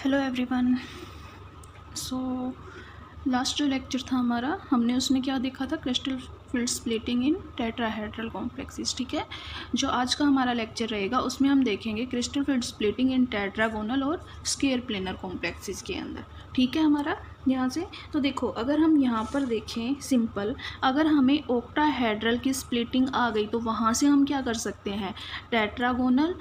Hello everyone. So last जो lecture था हमारा, हमने उसमें क्या देखा था, क्रिस्टल फील्ड स्प्लिटिंग इन टेट्राहेड्रल कॉम्प्लेक्सेस। ठीक है, जो आज का हमारा लेक्चर रहेगा उसमें हम देखेंगे क्रिस्टल फील्ड स्प्लिटिंग इन टेट्रागोनल और स्क्वायर प्लेनर कॉम्प्लेक्सेस के अंदर। ठीक है, हमारा यहाँ से तो देखो, अगर हम यहाँ पर देखें सिंपल, अगर हमें ऑक्टाहेड्रल की स्प्लिटिंग आ गई तो वहाँ से हम क्या कर सकते हैं, टेट्रागोनल,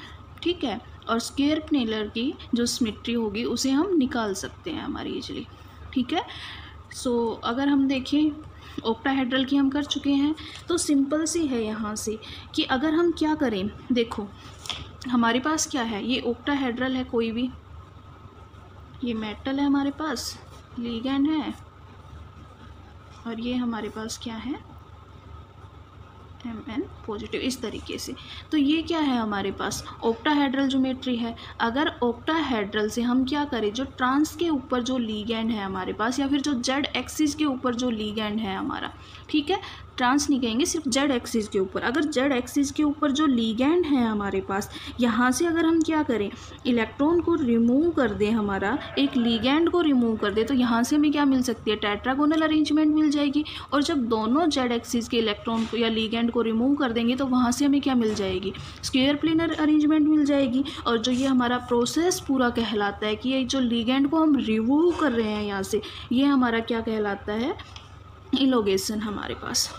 ठीक है, और स्क्वायर प्लेनर की जो सिमेट्री होगी उसे हम निकाल सकते हैं हमारी इजली। ठीक है, सो अगर हम देखें ऑक्टाहेड्रल की हम कर चुके हैं, तो सिंपल सी है यहाँ से कि अगर हम क्या करें, देखो हमारे पास क्या है, ये ऑक्टाहेड्रल है, कोई भी ये मेटल है हमारे पास, लिगैंड है, और ये हमारे पास क्या है, Mn पॉजिटिव, इस तरीके से। तो ये क्या है हमारे पास, ऑक्टाहेड्रल ज्योमेट्री है। अगर ऑक्टाहेड्रल से हम क्या करें, जो ट्रांस के ऊपर जो लिगैंड है हमारे पास, या फिर जो जेड एक्सिस के ऊपर जो लिगैंड है हमारा, ठीक है, ट्रांस नहीं कहेंगे, सिर्फ जेड एक्सिस के ऊपर, अगर जेड एक्सिस के ऊपर जो लिगैंड है हमारे पास, यहाँ से अगर हम क्या करें, इलेक्ट्रॉन को रिमूव कर दें, हमारा एक लिगैंड को रिमूव कर दे, तो यहाँ से हमें क्या मिल सकती है, टेट्रागोनल अरेंजमेंट मिल जाएगी। और जब दोनों जेड एक्सिस के इलेक्ट्रॉन को या लिगैंड को रिमूव कर देंगे तो वहाँ से हमें क्या मिल जाएगी, स्क्वायर प्लेनर अरेंजमेंट मिल जाएगी। और जो ये हमारा प्रोसेस पूरा कहलाता है कि ये जो लिगैंड को हम रिमूव कर रहे हैं यहाँ से, ये हमारा क्या कहलाता है, इलोगेशन हमारे पास।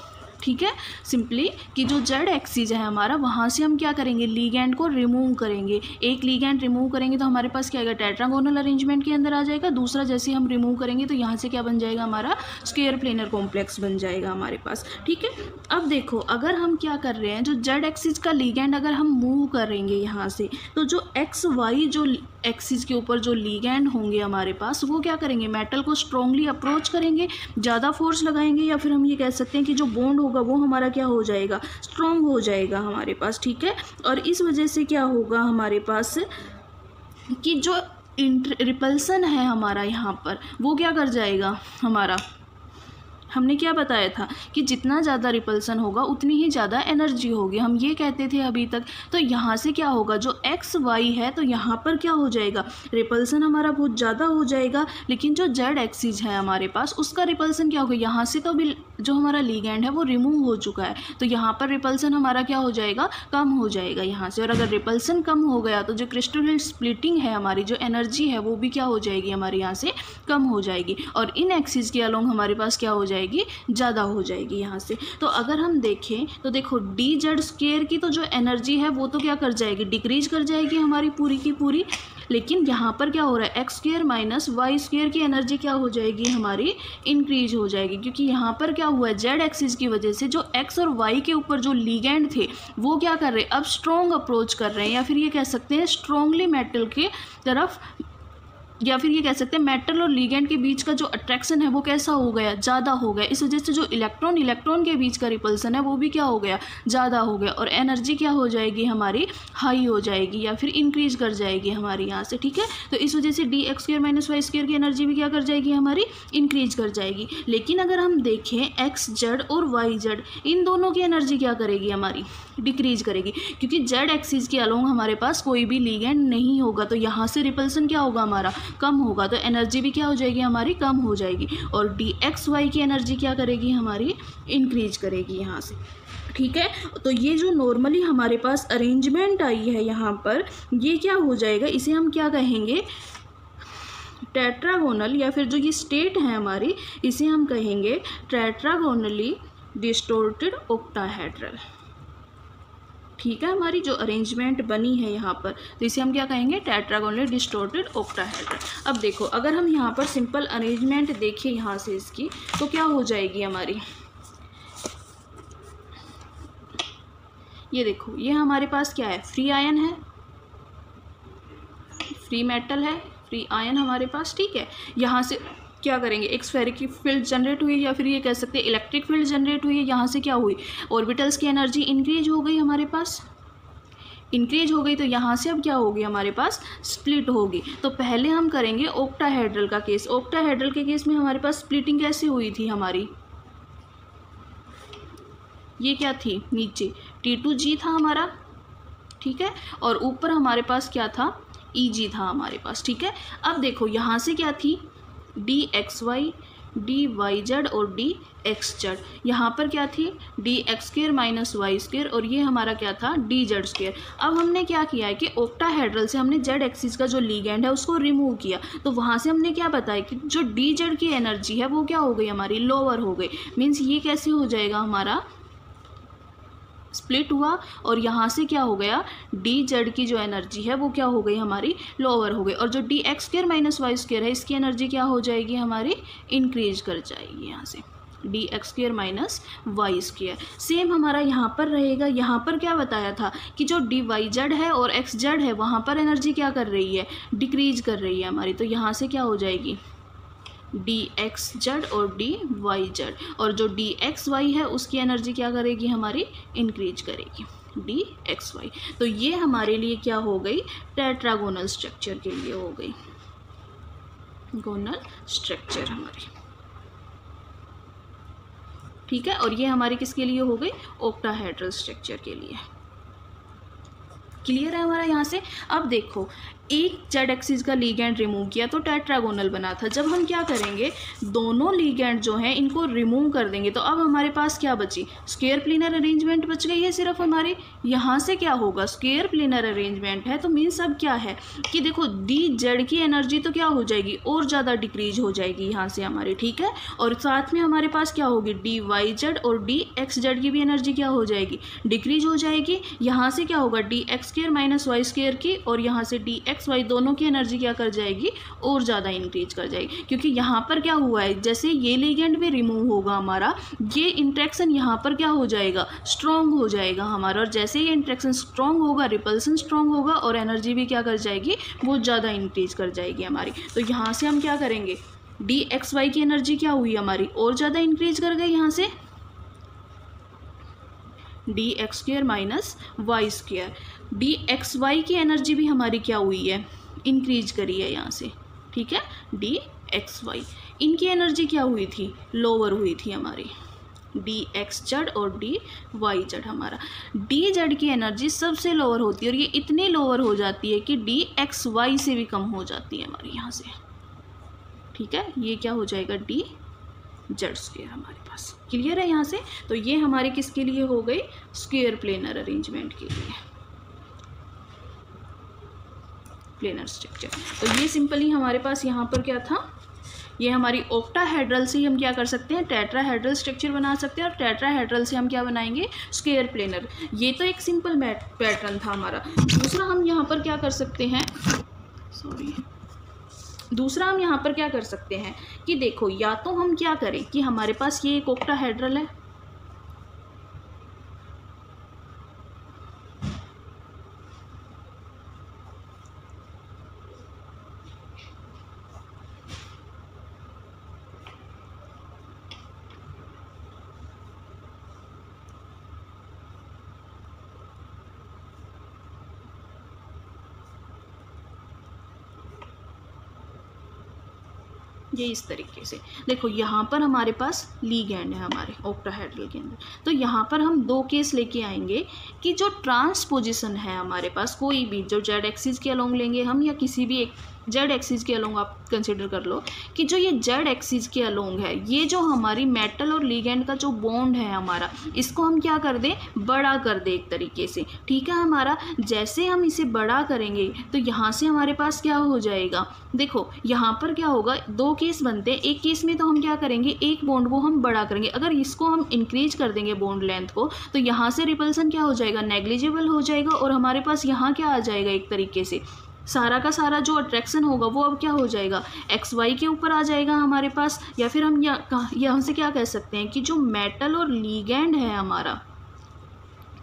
ठीक है, सिंपली कि जो जेड एक्सिस है हमारा, वहाँ से हम क्या करेंगे, लिगैंड को रिमूव करेंगे। एक लिगैंड रिमूव करेंगे तो हमारे पास क्या आएगा, टेट्रागोनल अरेंजमेंट के अंदर आ जाएगा। दूसरा जैसे हम रिमूव करेंगे तो यहाँ से क्या बन जाएगा, हमारा स्क्वायर प्लेनर कॉम्प्लेक्स बन जाएगा हमारे पास। ठीक है, अब देखो अगर हम क्या कर रहे हैं, जो जेड एक्सिस का लिगैंड अगर हम मूव करेंगे यहाँ से, तो जो एक्स वाई जो एक्सिस के ऊपर जो लिगैंड होंगे हमारे पास, वो क्या करेंगे, मेटल को स्ट्रांगली अप्रोच करेंगे, ज़्यादा फोर्स लगाएंगे, या फिर हम ये कह सकते हैं कि जो बॉन्ड होगा वो हमारा क्या हो जाएगा, स्ट्रांग हो जाएगा हमारे पास। ठीक है, और इस वजह से क्या होगा हमारे पास कि जो रिपल्सन है हमारा यहाँ पर, वो क्या कर जाएगा हमारा, हमने क्या बताया था कि जितना ज़्यादा रिपल्सन होगा उतनी ही ज़्यादा एनर्जी होगी, हम ये कहते थे अभी तक। तो यहाँ से क्या होगा, जो एक्स वाई है, तो यहाँ पर क्या हो जाएगा, रिपल्सन हमारा बहुत ज़्यादा हो जाएगा, लेकिन जो जेड एक्सिस है हमारे पास, उसका रिपल्सन क्या होगा, यहाँ से तो भी जो हमारा लिगैंड है वो रिमूव हो चुका है, तो यहाँ पर रिपल्सन हमारा क्या हो जाएगा, कम हो जाएगा यहाँ से। और अगर रिपल्सन कम हो गया तो जो क्रिस्टल फील्ड स्प्लिटिंग है हमारी, जो एनर्जी है वो भी क्या हो जाएगी, हमारे यहाँ से कम हो जाएगी, और इन एक्सिस के अलोंग हमारे पास क्या हो जाएगी, ज़्यादा हो जाएगी यहाँ से। तो अगर हम देखें तो देखो, डी जेड स्क्वायर की तो जो एनर्जी है वो तो क्या कर जाएगी, डिक्रीज कर जाएगी हमारी पूरी की पूरी, लेकिन यहाँ पर क्या हो रहा है, X square minus Y square की एनर्जी क्या हो जाएगी हमारी, इंक्रीज हो जाएगी, क्योंकि यहाँ पर क्या हुआ है, जेड एक्सिस की वजह से जो एक्स और वाई के ऊपर जो लिगैंड थे वो क्या कर रहे हैं, अब स्ट्रॉन्ग अप्रोच कर रहे हैं, या फिर ये कह सकते हैं स्ट्रॉन्गली मेटल के तरफ, या फिर ये कह सकते हैं मेटल और लिगैंड के बीच का जो अट्रैक्शन है वो कैसा हो गया, ज़्यादा हो गया। इस वजह से जो इलेक्ट्रॉन के बीच का रिपल्सन है वो भी क्या हो गया, ज़्यादा हो गया, और एनर्जी क्या हो जाएगी हमारी, हाई हो जाएगी, या फिर इंक्रीज कर जाएगी हमारी यहाँ से। ठीक है, तो इस वजह से D X square minus Y square की एनर्जी भी क्या कर जाएगी, हमारी इंक्रीज कर जाएगी। लेकिन अगर हम देखें एक्स जेड और वाई जेड, इन दोनों की एनर्जी क्या करेगी, हमारी डिक्रीज करेगी, क्योंकि जेड एक्सिस के अलोंग हमारे पास कोई भी लिगैंड नहीं होगा, तो यहाँ से रिपल्सन क्या होगा, हमारा कम होगा, तो एनर्जी भी क्या हो जाएगी, हमारी कम हो जाएगी, और डी एक्स वाई की एनर्जी क्या करेगी, हमारी इंक्रीज करेगी यहाँ से। ठीक है, तो ये जो नॉर्मली हमारे पास अरेंजमेंट आई है यहाँ पर, ये क्या हो जाएगा, इसे हम क्या कहेंगे, टेट्रागोनल, या फिर जो ये स्टेट है हमारी, इसे हम कहेंगे टेट्रागोनली डिस्टोर्टेड ऑक्टाहेड्रल। ठीक है, हमारी जो अरेंजमेंट बनी है यहाँ पर, तो इसे हम क्या कहेंगे, टेट्रागोनली डिस्टोर्टेड ऑक्टाहेड्रल। अब देखो अगर हम यहाँ पर सिंपल अरेंजमेंट देखें यहाँ से इसकी, तो क्या हो जाएगी हमारी, ये देखो, ये हमारे पास क्या है, फ्री आयन है, फ्री मेटल है, फ्री आयन हमारे पास। ठीक है, यहाँ से क्या करेंगे, एक स्फेरिक फील्ड जनरेट हुई, या फिर ये कह सकते हैं इलेक्ट्रिक फील्ड जनरेट हुई है, यहाँ से क्या हुई, ऑर्बिटल्स की एनर्जी इंक्रीज हो गई हमारे पास, इंक्रीज हो गई, तो यहाँ से अब क्या होगी, हमारे पास स्प्लिट होगी। तो पहले हम करेंगे ऑक्टाहेड्रल का केस। ऑक्टाहेड्रल के केस में हमारे पास स्प्लिटिंग कैसे हुई थी हमारी, ये क्या थी, नीचे T2G था हमारा, ठीक है, और ऊपर हमारे पास क्या था, Eg था हमारे पास, ठीक है। अब देखो यहाँ से क्या थी, dxy, dyz और dxz, यहाँ पर क्या थी dx² माइनस y² और ये हमारा क्या था dz²। अब हमने क्या किया है कि ऑक्टाहेड्रल से हमने z एक्सिस का जो लीगेंड है उसको रिमूव किया, तो वहाँ से हमने क्या बताया कि जो dz की एनर्जी है वो क्या हो गई हमारी, लोअर हो गई। मीन्स ये कैसे हो जाएगा, हमारा स्प्लिट हुआ और यहाँ से क्या हो गया, dz की जो एनर्जी है वो क्या हो गई हमारी, लोअर हो गई, और जो dx² माइनस y² है इसकी एनर्जी क्या हो जाएगी हमारी, इंक्रीज कर जाएगी यहाँ से, dx² माइनस y²। सेम हमारा यहाँ पर रहेगा। यहाँ पर क्या बताया था कि जो dyz है और xz है वहाँ पर एनर्जी क्या कर रही है, डिक्रीज कर रही है हमारी, तो यहाँ से क्या हो जाएगी dxz और dyz, और जो dxy है उसकी एनर्जी क्या करेगी हमारी, इंक्रीज करेगी dxy। तो ये हमारे लिए क्या हो गई, टेट्रागोनल स्ट्रक्चर के लिए हो गई, गोनल स्ट्रक्चर हमारी, ठीक है। और ये हमारी किसके लिए हो गई, ऑक्टाहेड्रल स्ट्रक्चर के लिए। क्लियर है हमारा यहाँ से। अब देखो एक जेड एक्सिस का लीगेंड रिमूव किया तो टेट्रागोनल बना था। जब हम क्या करेंगे, दोनों लीगेंड जो हैं इनको रिमूव कर देंगे तो अब हमारे पास क्या बची, स्क्वायर प्लेनर अरेंजमेंट बच गई है सिर्फ हमारी। यहाँ से क्या होगा, स्क्वायर प्लेनर अरेंजमेंट है तो मीन्स अब क्या है कि देखो डी जेड की एनर्जी तो क्या हो जाएगी, और ज़्यादा डिक्रीज हो जाएगी यहाँ से हमारी, ठीक है। और साथ में हमारे पास क्या होगी, डी वाई जेड और डी एक्स जेड की भी एनर्जी क्या हो जाएगी, डिक्रीज हो जाएगी। यहाँ से क्या होगा, D X square minus Y square की, और यहाँ से डी एक्स वाई दोनों की एनर्जी क्या कर जाएगी, और ज़्यादा इंक्रीज कर जाएगी। क्योंकि यहाँ पर क्या हुआ है, जैसे ये लिगेंड भी रिमूव होगा हमारा, ये इंट्रैक्शन यहाँ पर क्या हो जाएगा, स्ट्रॉन्ग हो जाएगा हमारा, और जैसे ये इंट्रैक्शन स्ट्रॉन्ग होगा रिपल्सन स्ट्रॉन्ग होगा और एनर्जी भी क्या कर जाएगी, बहुत ज़्यादा इंक्रीज कर जाएगी हमारी। तो यहाँ से हम क्या करेंगे, डी एक्स वाई की एनर्जी क्या हुई हमारी, और ज़्यादा इंक्रीज कर गई, यहाँ से D X square minus Y square, D X Y की एनर्जी भी हमारी क्या हुई है, इंक्रीज करी है यहाँ से, ठीक है। डी एक्स वाई, इनकी एनर्जी क्या हुई थी, लोअर हुई थी हमारी, डी एक्स जेड और डी वाई जेड। हमारा डी जेड की एनर्जी सबसे लोअर होती है और ये इतनी लोअर हो जाती है कि डी एक्स वाई से भी कम हो जाती है हमारी यहाँ से, ठीक है। ये क्या हो जाएगा, डी जेड स्क्वायर हमारे पास। क्लियर है यहाँ से। तो ये हमारे किसके लिए हो गई, स्क्वायर प्लेनर अरेंजमेंट के लिए, प्लेनर स्ट्रक्चर। तो ये सिंपली हमारे पास यहाँ पर क्या था, ये हमारी ऑक्टाहेड्रल से ही हम क्या कर सकते हैं, टेट्राहेड्रल स्ट्रक्चर बना सकते हैं, और टेट्राहेड्रल से हम क्या बनाएंगे, स्क्वायर प्लेनर। ये तो एक सिंपल पैटर्न था हमारा। दूसरा हम यहाँ पर क्या कर सकते हैं, दूसरा हम यहाँ पर क्या कर सकते हैं कि देखो, या तो हम क्या करें कि हमारे पास ये एक ऑक्टाहेड्रल है, ये इस तरीके से। देखो यहाँ पर हमारे पास लीगेंड है हमारे ऑक्टाहेड्रल के अंदर, तो यहाँ पर हम दो केस लेके आएंगे कि जो ट्रांसपोजिशन है हमारे पास, कोई भी जो जेड एक्सिस के अलोंग लेंगे हम, या किसी भी एक जेड एक्सिस के अलोंग आप कंसिडर कर लो कि जो ये जेड एक्सिस के अलोंग है, ये जो हमारी मेटल और लीगेंड का जो बॉन्ड है हमारा, इसको हम क्या कर दें, बड़ा कर दें एक तरीके से, ठीक है हमारा। जैसे हम इसे बड़ा करेंगे तो यहाँ से हमारे पास क्या हो जाएगा, देखो यहाँ पर क्या होगा, दो केस बनते हैं। एक केस में तो हम क्या करेंगे, एक बॉन्ड को हम बड़ा करेंगे, अगर इसको हम इंक्रीज कर देंगे बॉन्ड लेंथ को, तो यहाँ से रिपल्सन क्या हो जाएगा, नेग्लिजिबल हो जाएगा, और हमारे पास यहाँ क्या आ जाएगा, एक तरीके से सारा का सारा जो अट्रैक्शन होगा वो अब क्या हो जाएगा, एक्स वाई के ऊपर आ जाएगा हमारे पास। या फिर हम यहाँ से क्या कह सकते हैं कि जो मेटल और लीगेंड है हमारा,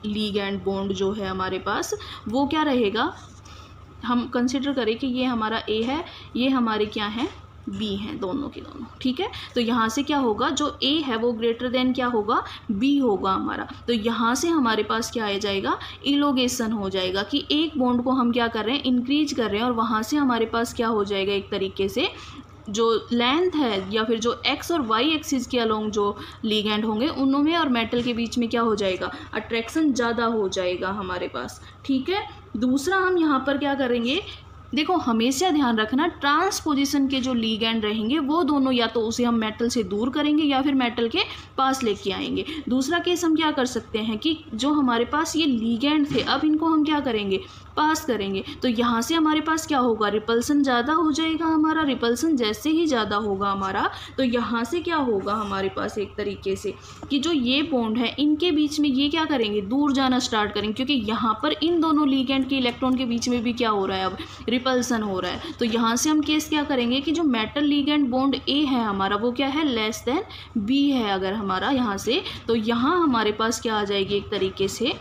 लीगेंड बॉन्ड जो है हमारे पास, वो क्या रहेगा, हम कंसिडर करें कि ये हमारा ए है, ये हमारे क्या है, बी हैं, दोनों के दोनों, ठीक है। तो यहाँ से क्या होगा, जो ए है वो ग्रेटर देन क्या होगा, बी होगा हमारा। तो यहाँ से हमारे पास क्या आ जाएगा, इलोगेशन हो जाएगा कि एक बॉन्ड को हम क्या कर रहे हैं, इंक्रीज कर रहे हैं, और वहाँ से हमारे पास क्या हो जाएगा, एक तरीके से जो लेंथ है या फिर जो एक्स और वाई एक्सिस के अलोंग जो लीगेंड होंगे उनमें और मेटल के बीच में क्या हो जाएगा, अट्रैक्शन ज़्यादा हो जाएगा हमारे पास, ठीक है। दूसरा हम यहाँ पर क्या करेंगे, देखो हमेशा ध्यान रखना, ट्रांसपोजिशन के जो लीगैंड रहेंगे वो दोनों या तो उसे हम मेटल से दूर करेंगे या फिर मेटल के पास लेके आएंगे। दूसरा केस हम क्या कर सकते हैं कि जो हमारे पास ये लीगैंड थे, अब इनको हम क्या करेंगे, पास करेंगे। तो यहाँ से हमारे पास क्या होगा, रिपल्सन ज़्यादा हो जाएगा हमारा। रिपल्सन जैसे ही ज़्यादा होगा हमारा, तो यहाँ से क्या होगा हमारे पास एक तरीके से कि जो ये बॉन्ड है इनके बीच में ये क्या करेंगे, दूर जाना स्टार्ट करेंगे, क्योंकि यहाँ पर इन दोनों लीगैंड के इलेक्ट्रॉन के बीच में भी क्या हो रहा है, अब रिपल्सन हो रहा है। तो यहाँ से हम केस क्या करेंगे कि जो मेटल लीगैंड बॉन्ड ए है हमारा वो क्या है, लेस देन बी है अगर हमारा यहाँ से, तो यहाँ हमारे पास क्या आ जाएगी एक तरीके से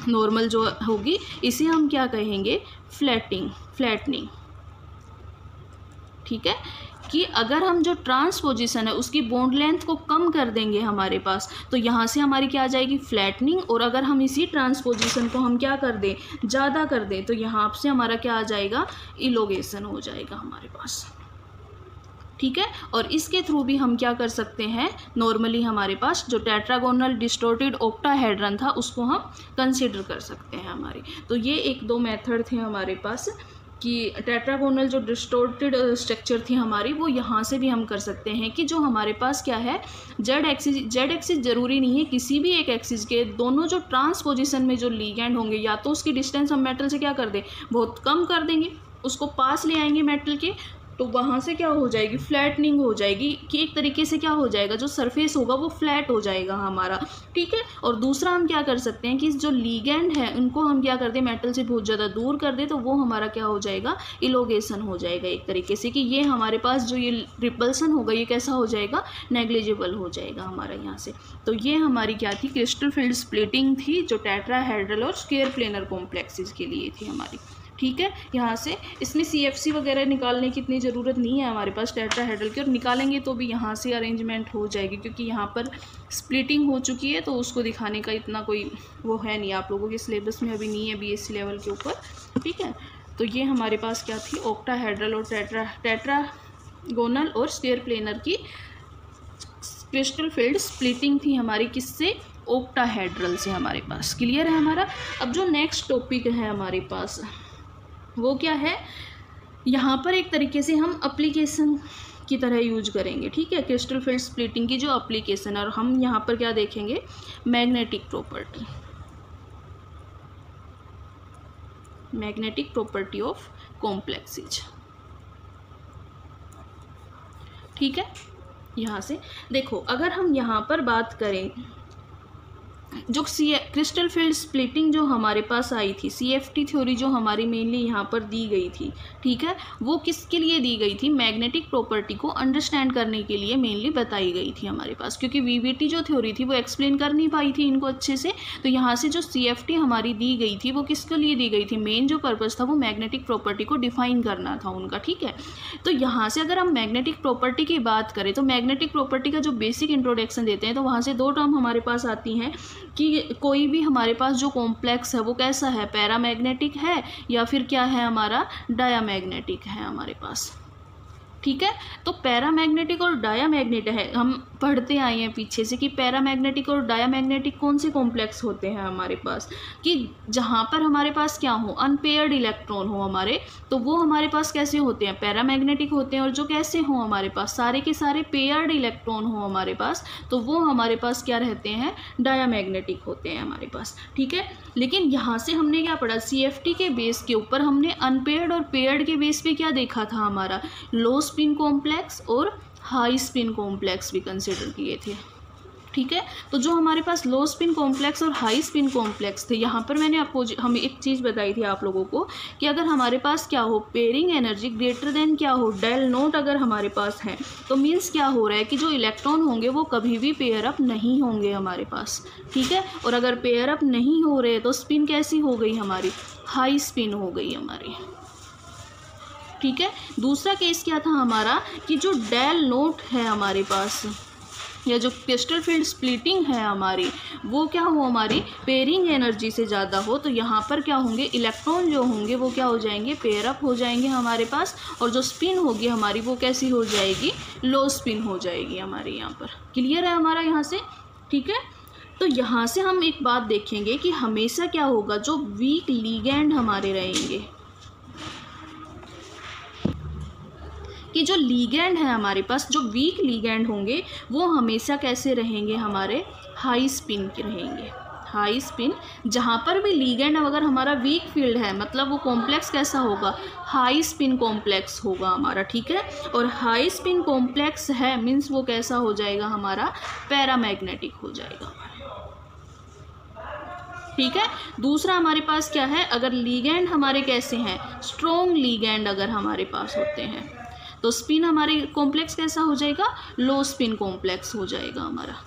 नॉर्मल जो होगी, इसे हम क्या कहेंगे, फ्लैटनिंग। ठीक है, कि अगर हम जो ट्रांसपोजिशन है उसकी बॉन्ड लेंथ को कम कर देंगे हमारे पास, तो यहाँ से हमारी क्या आ जाएगी, फ्लैटनिंग। और अगर हम इसी ट्रांसपोजिशन को हम क्या कर दें, ज़्यादा कर दें, तो यहाँ से हमारा क्या आ जाएगा, इलोगेशन हो जाएगा हमारे पास। ठीक है, और इसके थ्रू भी हम क्या कर सकते हैं, नॉर्मली हमारे पास जो टेट्रागोनल डिस्टॉर्टेड ऑक्टाहेड्रन था उसको हम कंसिडर कर सकते हैं हमारे। तो ये एक दो मेथड थे हमारे पास कि टेट्रागोनल जो डिस्टॉर्टेड स्ट्रक्चर थी हमारी, वो यहाँ से भी हम कर सकते हैं कि जो हमारे पास क्या है, जेड एक्सिस ज़रूरी नहीं है, किसी भी एक एक्सिस के दोनों जो ट्रांसपोजिशन में जो लीगैंड होंगे, या तो उसकी डिस्टेंस हम मेटल से क्या कर दें, बहुत कम कर देंगे, उसको पास ले आएंगे मेटल के, तो वहाँ से क्या हो जाएगी, फ्लैटनिंग हो जाएगी, कि एक तरीके से क्या हो जाएगा, जो सरफेस होगा वो फ्लैट हो जाएगा हमारा। ठीक है, और दूसरा हम क्या कर सकते हैं कि जो लीगैंड है उनको हम क्या कर दें, मेटल से बहुत ज़्यादा दूर कर दें, तो वो हमारा क्या हो जाएगा, इलोगेशन हो जाएगा एक तरीके से, कि ये हमारे पास जो ये रिपल्सन होगा ये कैसा हो जाएगा, नेग्लिजिबल हो जाएगा हमारा यहाँ से। तो ये हमारी क्या थी, क्रिस्टल फील्ड स्प्लिटिंग थी, जो टेट्राहेड्रल और स्क्वायर प्लेनर कॉम्प्लेक्सेस के लिए थी हमारी। ठीक है, यहाँ से इसमें CFC वगैरह निकालने की इतनी ज़रूरत नहीं है हमारे पास टेट्राहेड्रल की, और निकालेंगे तो भी यहाँ से अरेंजमेंट हो जाएगी, क्योंकि यहाँ पर स्प्लिटिंग हो चुकी है, तो उसको दिखाने का इतना कोई वो है नहीं, आप लोगों के सिलेबस में अभी नहीं है BSc लेवल के ऊपर। ठीक है, तो ये हमारे पास क्या थी, ऑक्टाहेड्रल और टेट्रागोनल और स्क्वायर प्लेनर की क्रिस्टल फील्ड स्प्लिटिंग थी हमारी, किससे, ऑक्टाहेड्रल से हमारे पास। क्लियर है हमारा। अब जो नेक्स्ट टॉपिक है हमारे पास वो क्या है, यहाँ पर एक तरीके से हम एप्लीकेशन की तरह यूज करेंगे। ठीक है, क्रिस्टल फील्ड स्प्लिटिंग की जो एप्लीकेशन, और हम यहाँ पर क्या देखेंगे, मैग्नेटिक प्रॉपर्टी ऑफ कॉम्प्लेक्सेज। ठीक है, यहाँ से देखो, अगर हम यहाँ पर बात करें, जो क्रिस्टल फील्ड स्प्लिटिंग जो हमारे पास आई थी, CFT थ्योरी जो हमारी मेनली यहाँ पर दी गई थी, ठीक है, वो किसके लिए दी गई थी, मैग्नेटिक प्रॉपर्टी को अंडरस्टैंड करने के लिए मेनली बताई गई थी हमारे पास, क्योंकि VVT जो थ्योरी थी वो एक्सप्लेन कर नहीं पाई थी इनको अच्छे से। तो यहाँ से जो CFT हमारी दी गई थी वो किसके लिए दी गई थी, मेन जो पर्पज़ था वो मैग्नेटिक प्रॉपर्टी को डिफाइन करना था उनका। ठीक है, तो यहाँ से अगर हम मैग्नेटिक प्रॉपर्टी की बात करें, तो मैग्नेटिक प्रॉपर्टी का जो बेसिक इंट्रोडक्शन देते हैं, तो वहाँ से दो टर्म हमारे पास आती हैं कि कोई भी हमारे पास जो कॉम्प्लेक्स है वो कैसा है, पैरामैग्नेटिक है या फिर क्या है हमारा, डायामैग्नेटिक है हमारे पास। ठीक है, तो पैरामैग्नेटिक और डायामैग्नेटिक है, हम पढ़ते आए हैं पीछे से कि पैरामैग्नेटिक और डायामैग्नेटिक कौन से कॉम्प्लेक्स होते हैं हमारे पास, कि जहाँ पर हमारे पास क्या हो, अनपेयर्ड इलेक्ट्रॉन हो हमारे, तो वो हमारे पास कैसे होते हैं, पैरामैग्नेटिक होते हैं। और जो कैसे हो हमारे पास, सारे के सारे पेयर्ड इलेक्ट्रॉन हो हमारे पास, तो वो हमारे पास क्या रहते हैं, डायामैग्नेटिक होते हैं हमारे पास। ठीक है, लेकिन यहाँ से हमने क्या पढ़ा, CFT के बेस के ऊपर हमने अनपेयर्ड और पेयर्ड के बेस पे क्या देखा था, हमारा लो स्पिन कॉम्प्लेक्स और हाई स्पिन कॉम्प्लेक्स भी कंसिडर किए थे। ठीक है, तो जो हमारे पास लो स्पिन कॉम्प्लेक्स और हाई स्पिन कॉम्प्लेक्स थे, यहाँ पर मैंने आपको हम एक चीज़ बताई थी आप लोगों को कि अगर हमारे पास क्या हो, पेयरिंग एनर्जी ग्रेटर देन क्या हो, डेल नोट अगर हमारे पास है, तो मीन्स क्या हो रहा है कि जो इलेक्ट्रॉन होंगे वो कभी भी पेयर अप नहीं होंगे हमारे पास। ठीक है, और अगर पेयर अप नहीं हो रहे तो स्पिन कैसी हो गई हमारी, हाई स्पिन हो गई हमारी। ठीक है, दूसरा केस क्या था हमारा कि जो डेल नोट है हमारे पास, या जो क्रिस्टल फील्ड स्प्लिटिंग है हमारी, वो क्या हो, हमारी पेयरिंग एनर्जी से ज़्यादा हो, तो यहाँ पर क्या होंगे, इलेक्ट्रॉन जो होंगे वो क्या हो जाएंगे, पेयर अप हो जाएंगे हमारे पास, और जो स्पिन होगी हमारी वो कैसी हो जाएगी, लो स्पिन हो जाएगी हमारे यहाँ पर। क्लियर है हमारा यहाँ से। ठीक है, तो यहाँ से हम एक बात देखेंगे कि हमेशा क्या होगा, जो वीक लीगैंड हमारे रहेंगे, कि जो लीगैंड है हमारे पास, जो वीक लीगैंड होंगे वो हमेशा कैसे रहेंगे, हमारे हाई स्पिन के रहेंगे। हाई स्पिन, जहाँ पर भी लीगैंड अगर हमारा वीक फील्ड है मतलब वो कॉम्प्लेक्स कैसा होगा, हाई स्पिन कॉम्प्लेक्स होगा हमारा, ठीक है। और हाई स्पिन कॉम्प्लेक्स है मीन्स वो कैसा हो जाएगा, हमारा पैरामैग्नेटिक हो जाएगा, ठीक है। दूसरा हमारे पास क्या है, अगर लीगैंड हमारे कैसे हैं, स्ट्रॉन्ग लीगैंड अगर हमारे पास होते हैं तो स्पिन हमारे कॉम्प्लेक्स कैसा हो जाएगा, लो स्पिन कॉम्प्लेक्स हो जाएगा हमारा,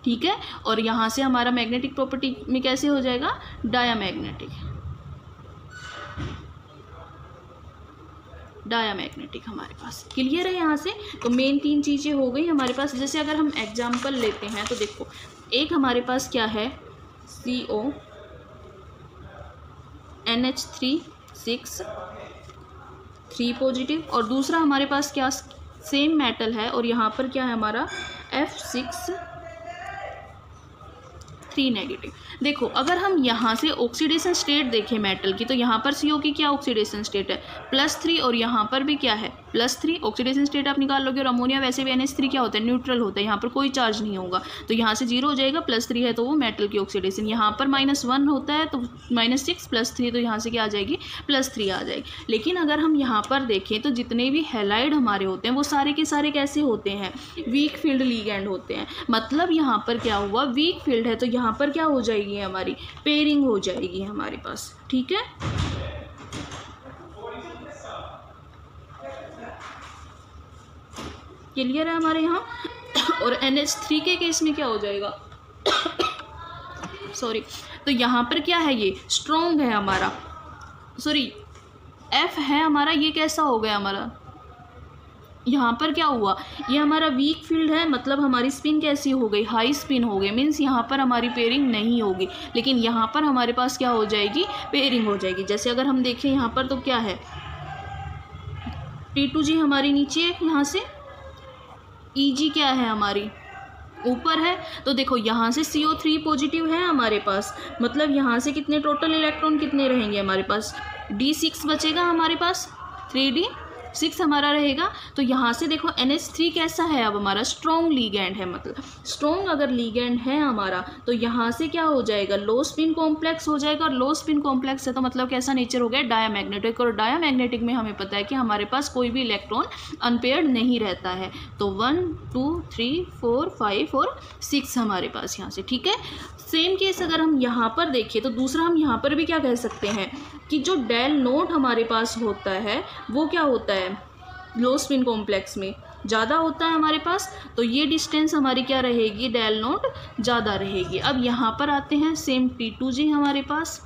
ठीक है। और यहाँ से हमारा मैग्नेटिक प्रॉपर्टी में कैसे हो जाएगा, डायामैग्नेटिक, डायामैग्नेटिक हमारे पास। क्लियर है यहाँ से। तो मेन 3 चीज़ें हो गई हमारे पास। जैसे अगर हम एग्जाम्पल लेते हैं तो देखो, एक हमारे पास क्या है, CO NH3 6 3 पॉजिटिव, और दूसरा हमारे पास क्या, सेम मेटल है और यहाँ पर क्या है हमारा F6 3 नेगेटिव। देखो अगर हम यहाँ से ऑक्सीडेशन स्टेट देखें मेटल की, तो यहाँ पर CO की क्या ऑक्सीडेशन स्टेट है, +3, और यहाँ पर भी क्या है +3। ऑक्सीडेशन स्टेट आप निकाल लोगे। और अमोनिया वैसे भी NH3 क्या होता है, न्यूट्रल होता है, यहाँ पर कोई चार्ज नहीं होगा, तो यहाँ से 0 हो जाएगा। +3 है तो वो मेटल की ऑक्सीडेशन, यहाँ पर -1 होता है तो -6 +3, तो यहाँ से क्या आ जाएगी, +3 आ जाएगी। लेकिन अगर हम यहाँ पर देखें तो जितने भी हैलाइड हमारे होते हैं वो सारे के सारे कैसे होते हैं, वीक फील्ड लीगैंड होते हैं। मतलब यहाँ पर क्या हुआ, वीक फील्ड है तो यहाँ पर क्या हो जाएगी, हमारी पेयरिंग हो जाएगी हमारे पास, ठीक है। क्लियर है हमारे यहाँ। और NH3 के केस में क्या हो जाएगा, सॉरी, तो यहाँ पर क्या है, ये स्ट्रॉन्ग है हमारा, सॉरी F है हमारा, ये कैसा हो गया हमारा, यहाँ पर क्या हुआ, ये हमारा वीक फील्ड है, मतलब हमारी स्पिन कैसी हो गई, हाई स्पिन हो गई, मीन्स यहाँ पर हमारी पेयरिंग नहीं होगी। लेकिन यहाँ पर हमारे पास क्या हो जाएगी, पेयरिंग हो जाएगी। जैसे अगर हम देखें यहाँ पर तो क्या है, T2G हमारी नीचे है, यहाँ से EG क्या है हमारी ऊपर है। तो देखो यहाँ से CO3 पॉजिटिव है हमारे पास, मतलब यहाँ से कितने टोटल इलेक्ट्रॉन कितने रहेंगे हमारे पास, D6 बचेगा हमारे पास, 3D6 हमारा रहेगा। तो यहाँ से देखो NH3 कैसा है, अब हमारा स्ट्रॉन्ग लीगैंड है, मतलब स्ट्रॉन्ग अगर लीगैंड है हमारा तो यहाँ से क्या हो जाएगा, लो स्पिन कॉम्प्लेक्स हो जाएगा। और लो स्पिन कॉम्प्लेक्स है तो मतलब कैसा नेचर हो गया, डायामैग्नेटिक। और डायामैग्नेटिक में हमें पता है कि हमारे पास कोई भी इलेक्ट्रॉन अनपेयर्ड नहीं रहता है। तो 1 2 3 4 5 और 6 हमारे पास यहाँ से, ठीक है। सेम केस अगर हम यहाँ पर देखें तो दूसरा हम यहाँ पर भी क्या कह सकते हैं कि जो डेल नोट हमारे पास होता है वो क्या होता है, लो स्पिन कॉम्प्लेक्स में ज़्यादा होता है हमारे पास, तो ये डिस्टेंस हमारी क्या रहेगी, डेल नोट ज़्यादा रहेगी। अब यहाँ पर आते हैं, सेम T2G हमारे पास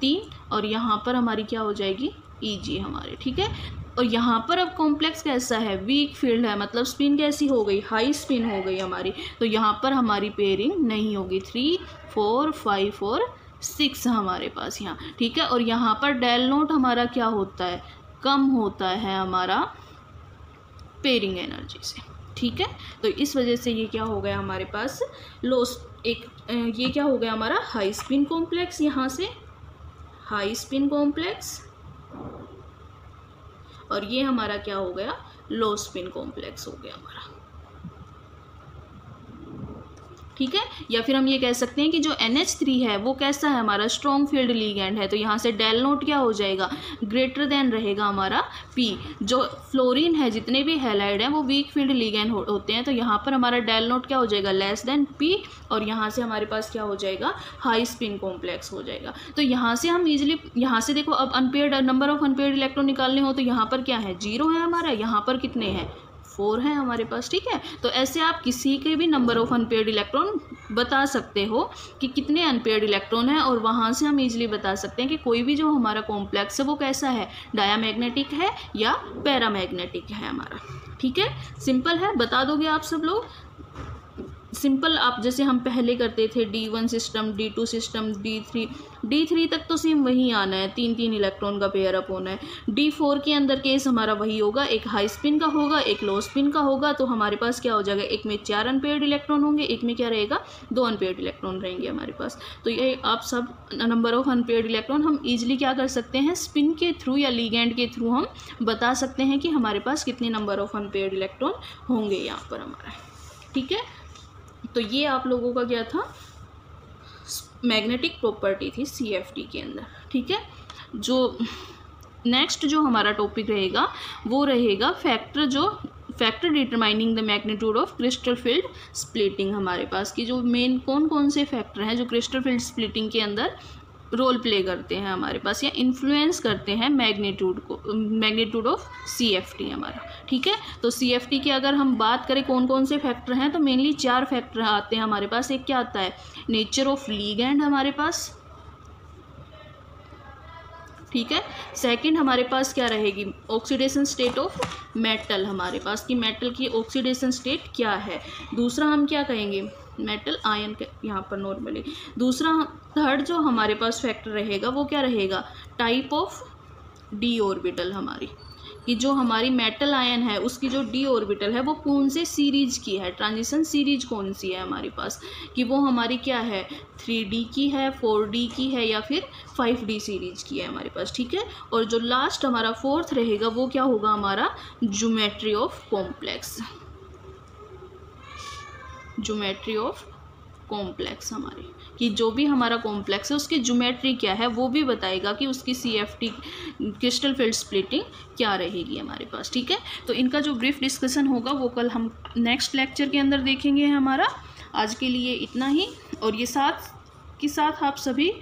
3, और यहाँ पर हमारी क्या हो जाएगी, EG हमारे, ठीक है। और यहाँ पर अब कॉम्प्लेक्स कैसा है, वीक फील्ड है, मतलब स्पिन कैसी हो गई, हाई स्पिन हो गई हमारी, तो यहाँ पर हमारी पेयरिंग नहीं होगी। 3 4 5 और 6 हमारे पास यहाँ, ठीक है। और यहाँ पर डेल नोट हमारा क्या होता है, कम होता है हमारा पेयरिंग एनर्जी से, ठीक है। तो इस वजह से ये क्या हो गया हमारे पास, ये क्या हो गया हमारा हाई स्पिन कॉम्प्लेक्स, यहाँ से हाई स्पिन कॉम्प्लेक्स, और ये हमारा क्या हो गया, लो स्पिन कॉम्प्लेक्स हो गया हमारा, ठीक है। या फिर हम ये कह सकते हैं कि जो NH3 है वो कैसा है हमारा, स्ट्रॉन्ग फील्ड लीगैंड है, तो यहाँ से डेल नोट क्या हो जाएगा, ग्रेटर देन रहेगा हमारा P। जो फ्लोरीन है, जितने भी हैलाइड हैं वो वीक फील्ड लीगैंड होते हैं, तो यहाँ पर हमारा डेल नोट क्या हो जाएगा, लेस देन P, और यहाँ से हमारे पास क्या हो जाएगा, हाई स्पिन कॉम्प्लेक्स हो जाएगा। तो यहाँ से हम इजीली, यहाँ से देखो अब unpaired, number of unpaired electron निकालने हो तो यहाँ पर क्या है, 0 है हमारा, यहाँ पर कितने हैं, 4 है हमारे पास, ठीक है। तो ऐसे आप किसी के भी नंबर ऑफ अनपेयर्ड इलेक्ट्रॉन बता सकते हो कि कितने अनपेयर्ड इलेक्ट्रॉन है, और वहाँ से हम इजीली बता सकते हैं कि कोई भी जो हमारा कॉम्प्लेक्स है वो कैसा है, डायामैग्नेटिक है या पैरामैग्नेटिक है हमारा, ठीक है। सिंपल है, बता दोगे आप सब लोग। सिंपल आप जैसे हम पहले करते थे D1 system, D2 system, D3 तक तो सेम वही आना है, 3 इलेक्ट्रॉन का पेयर अप होना है। D4 के अंदर केस हमारा वही होगा, एक हाई स्पिन का होगा, एक लो स्पिन का होगा। तो हमारे पास क्या हो जाएगा, एक में 4 अनपेयर्ड इलेक्ट्रॉन होंगे, एक में क्या रहेगा, 2 अनपेयर्ड इलेक्ट्रॉन रहेंगे हमारे पास। तो ये आप सब नंबर ऑफ अनपेयर्ड इलेक्ट्रॉन हम ईजिली क्या कर सकते हैं, स्पिन के थ्रू या लीगेंड के थ्रू हम बता सकते हैं कि हमारे पास कितने नंबर ऑफ अनपेयर्ड इलेक्ट्रॉन होंगे यहाँ पर हमारा। ठीक है, तो ये आप लोगों का क्या था, मैग्नेटिक प्रॉपर्टी थी CFT के अंदर। ठीक है, जो नेक्स्ट जो हमारा टॉपिक रहेगा वो रहेगा factor determining the magnitude of crystal field splitting. हमारे पास की जो मेन कौन कौन से फैक्टर हैं जो क्रिस्टल फील्ड स्प्लिटिंग के अंदर रोल प्ले करते हैं हमारे पास, या इन्फ्लुएंस करते हैं मैग्नीट्यूड ऑफ CFT हमारा। ठीक है, तो CFT की अगर हम बात करें कौन कौन से फैक्टर हैं, तो मेनली 4 फैक्टर आते हैं हमारे पास। एक क्या आता है, नेचर ऑफ लीगेंड हमारे पास। ठीक है, सेकंड हमारे पास क्या रहेगी, ऑक्सीडेशन स्टेट ऑफ मेटल हमारे पास, कि मेटल की ऑक्सीडेशन स्टेट क्या है। दूसरा हम क्या कहेंगे, मेटल आयन के यहाँ पर नॉर्मली। दूसरा थर्ड जो हमारे पास फैक्टर रहेगा वो क्या रहेगा, टाइप ऑफ D ऑर्बिटल हमारी, कि जो हमारी मेटल आयन है उसकी जो D ऑर्बिटल है वो कौन से सीरीज की है, ट्रांजिशन सीरीज कौन सी है हमारे पास, कि वो हमारी क्या है, 3D की है, 4D की है, या फिर 5D सीरीज की है हमारे पास। ठीक है, और जो लास्ट हमारा फोर्थ रहेगा वो क्या होगा, हमारा ज्योमेट्री ऑफ कॉम्प्लेक्स हमारे, कि जो भी हमारा कॉम्प्लेक्स है उसकी ज्योमेट्री क्या है वो भी बताएगा कि उसकी CFT क्रिस्टल फील्ड स्प्लिटिंग क्या रहेगी हमारे पास। ठीक है, तो इनका जो ब्रीफ डिस्कशन होगा वो कल हम नेक्स्ट लेक्चर के अंदर देखेंगे हमारा। आज के लिए इतना ही, और ये साथ के साथ आप सभी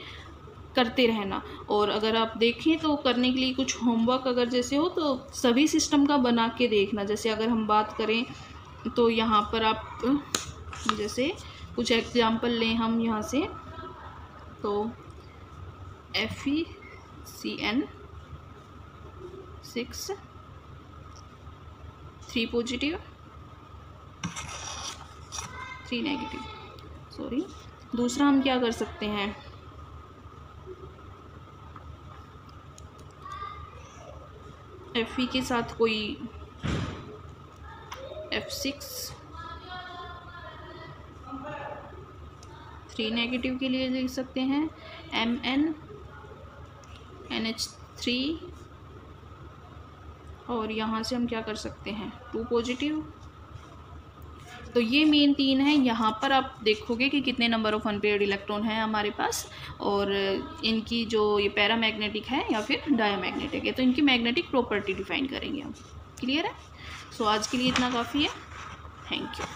करते रहना। और अगर आप देखें तो करने के लिए कुछ होमवर्क अगर जैसे हो तो सभी सिस्टम का बना के देखना। जैसे अगर हम बात करें तो यहाँ पर आप जैसे कुछ एग्जाम्पल लें हम यहाँ से, तो FeCN 6 3 पॉजिटिव 3 नेगेटिव, सॉरी। दूसरा हम क्या कर सकते हैं, Fe के साथ कोई F6 3 नेगेटिव के लिए लिख सकते हैं MnNH3, और यहाँ से हम क्या कर सकते हैं 2 पॉजिटिव। तो ये मेन 3 है। यहाँ पर आप देखोगे कि कितने नंबर ऑफ अनपेयर्ड इलेक्ट्रॉन हैं हमारे पास, और इनकी जो ये पैरामैग्नेटिक है या फिर डायमैग्नेटिक है, तो इनकी मैग्नेटिक प्रॉपर्टी डिफाइन करेंगे हम। क्लियर है? सो आज के लिए इतना काफ़ी है। Thank you.